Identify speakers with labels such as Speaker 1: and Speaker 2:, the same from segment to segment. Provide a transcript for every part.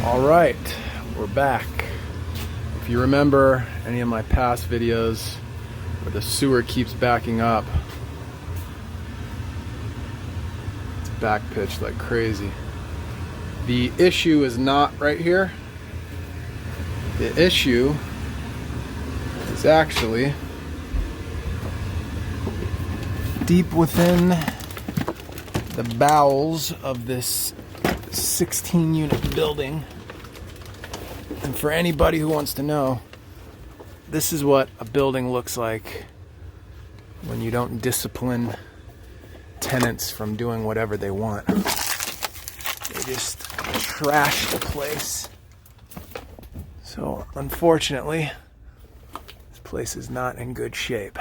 Speaker 1: All right, we're back. If you remember any of my past videos where the sewer keeps backing up, it's back pitched like crazy. The issue is not right here. The issue is actually deep within the bowels of this 16 unit building. And for anybody who wants to know, this is what a building looks like when you don't discipline tenants from doing whatever they want. They just trash the place. So unfortunately, this place is not in good shape.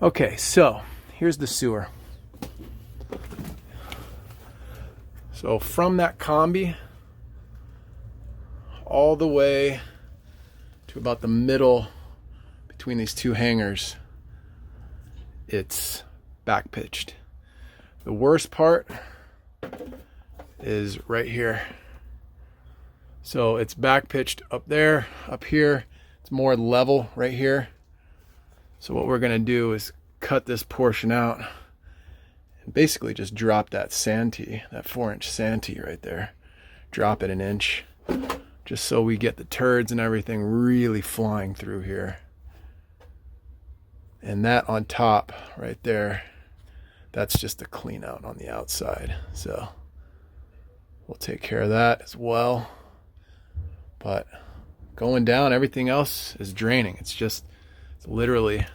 Speaker 1: Okay, so here's the sewer. So from that combi all the way to about the middle between these two hangars, it's back pitched. The worst part is right here. So it's back pitched up there, up here. It's more level right here. So what we're gonna do is cut this portion out and basically just drop that santee, that 4-inch santee right there. Drop it an inch, just so we get the turds and everything really flying through here. And that on top right there, that's just a clean out on the outside. So we'll take care of that as well. But going down, everything else is draining. It's literally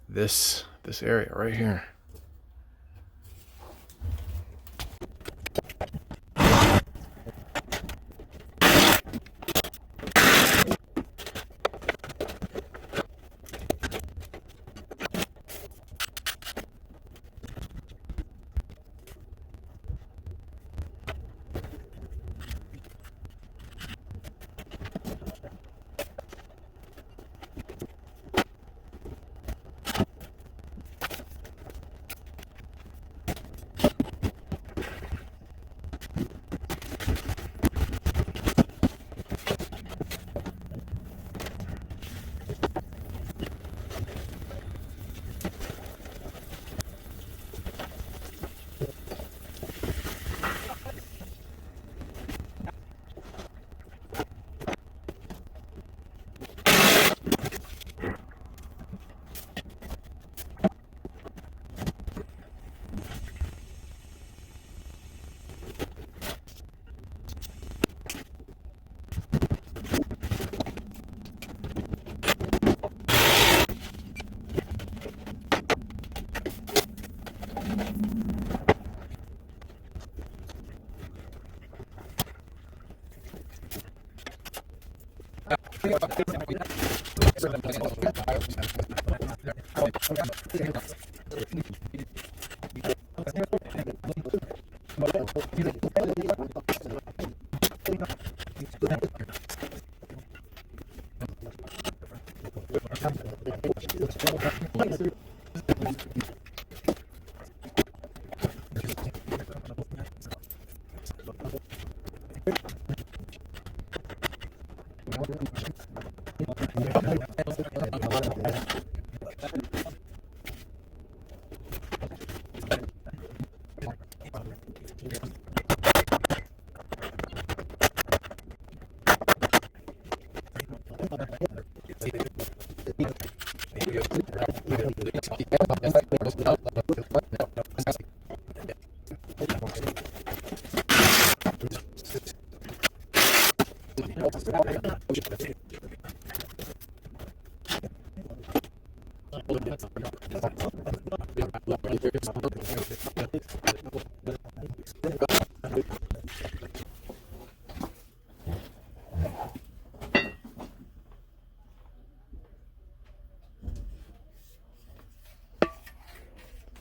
Speaker 1: this area right here.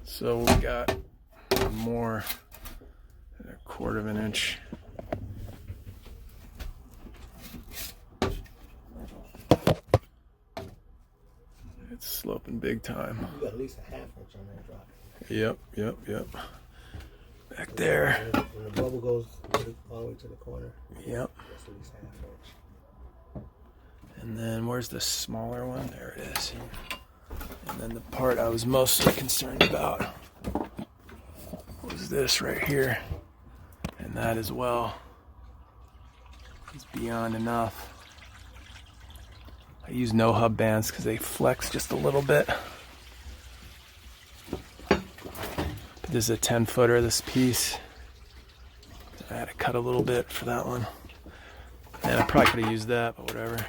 Speaker 1: So we got more than 1/4 of an inch. It's sloping big time.
Speaker 2: You got at least a 1/2 inch on that drop.
Speaker 1: Yep. back there.
Speaker 2: When the bubble goes all the way to the corner.
Speaker 1: Yep.
Speaker 2: That's at least half inch.
Speaker 1: And then where's the smaller one? There it is. And then the part I was mostly concerned about was this right here. And that as well is beyond enough. I use no hub bands because they flex just a little bit. But this is a 10-footer, this piece. I had to cut a little bit for that one. And I probably could have used that, but whatever.